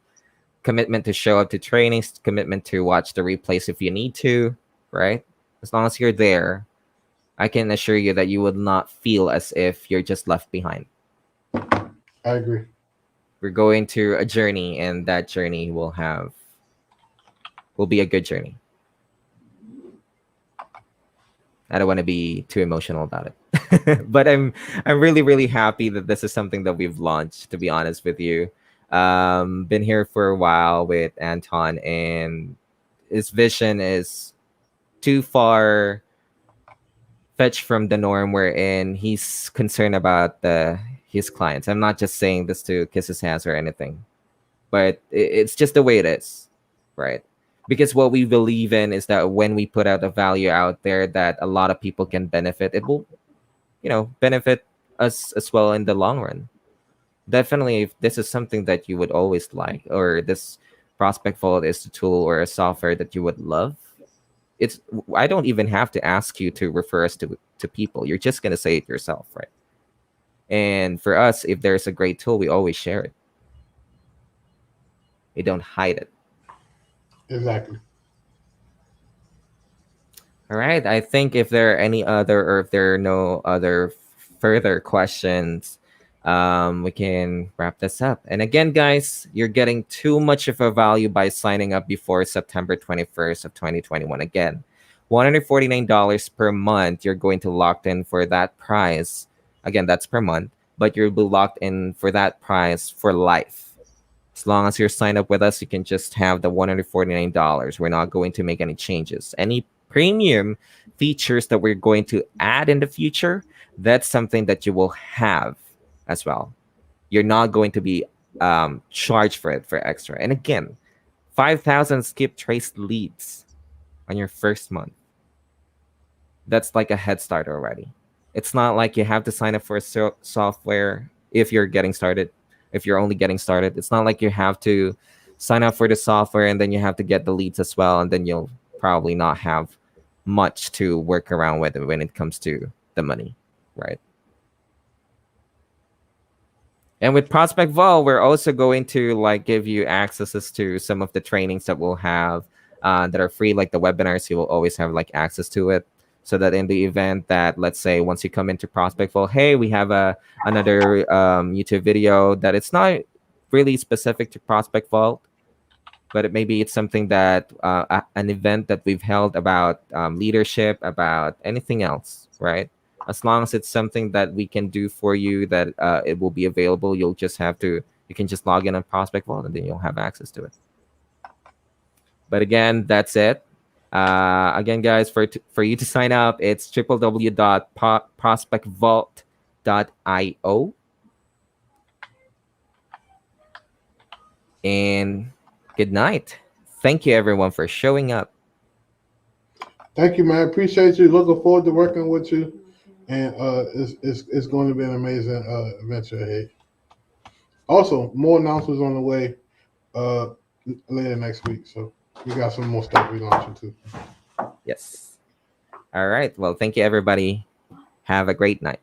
to show up to trainings, commitment to watch the replays if you need to, right? As long as you're there, I can assure you that you would not feel as if you're just left behind. I agree. We're going to a journey, and that journey will be a good journey. I don't want to be too emotional about it, but I'm really really happy that this is something that we've launched. To be honest with you, been here for a while with Anton, and his vision is too far fetched from the norm, wherein he's concerned about his clients. I'm not just saying this to kiss his hands or anything, but it's just the way it is, right? Because what we believe in is that when we put out a value out there that a lot of people can benefit, it will, benefit us as well in the long run. Definitely, if this is something that you would always like, or this prospect vault is a tool or a software that you would love, it's I don't even have to ask you to refer us to people. You're just gonna say it yourself, right? And for us, if there's a great tool, we always share it. We don't hide it. Exactly. All right. I think if there are any other, or if there are no other further questions, we can wrap this up. And again, guys, you're getting too much of a value by signing up before September 21st of 2021. Again, $149 per month. You're going to locked in for that price. Again, that's per month, but you'll be locked in for that price for life. As long as you're signed up with us, you can just have the $149. We're not going to make any changes. Any premium features that we're going to add in the future, that's something that you will have as well. You're not going to be charged for it for extra. And again, 5,000 skip trace leads on your first month. That's like a head start already. It's not like you have to sign up for a software if you're getting started. If you're only getting started, it's not like you have to sign up for the software and then you have to get the leads as well, and then you'll probably not have much to work around with when it comes to the money, right? And with Prospect Vault, we're also going to like give you accesses to some of the trainings that we'll have that are free, like the webinars. You will always have like access to it, so that in the event that, let's say, once you come into Prospect Vault, hey, we have another YouTube video that it's not really specific to Prospect Vault, but maybe it's something that an event that we've held about leadership, about anything else, right? As long as it's something that we can do for you, that it will be available, you can just log in on Prospect Vault and then you'll have access to it. But again, that's it. Again, guys, for you to sign up, it's www.prospectvault.io. And good night. Thank you, everyone, for showing up. Thank you, man. Appreciate you. Looking forward to working with you. And it's going to be an amazing adventure ahead. Also, more announcements on the way later next week. So we got some more stuff we're launching too. Yes. All right. Well, thank you, everybody. Have a great night.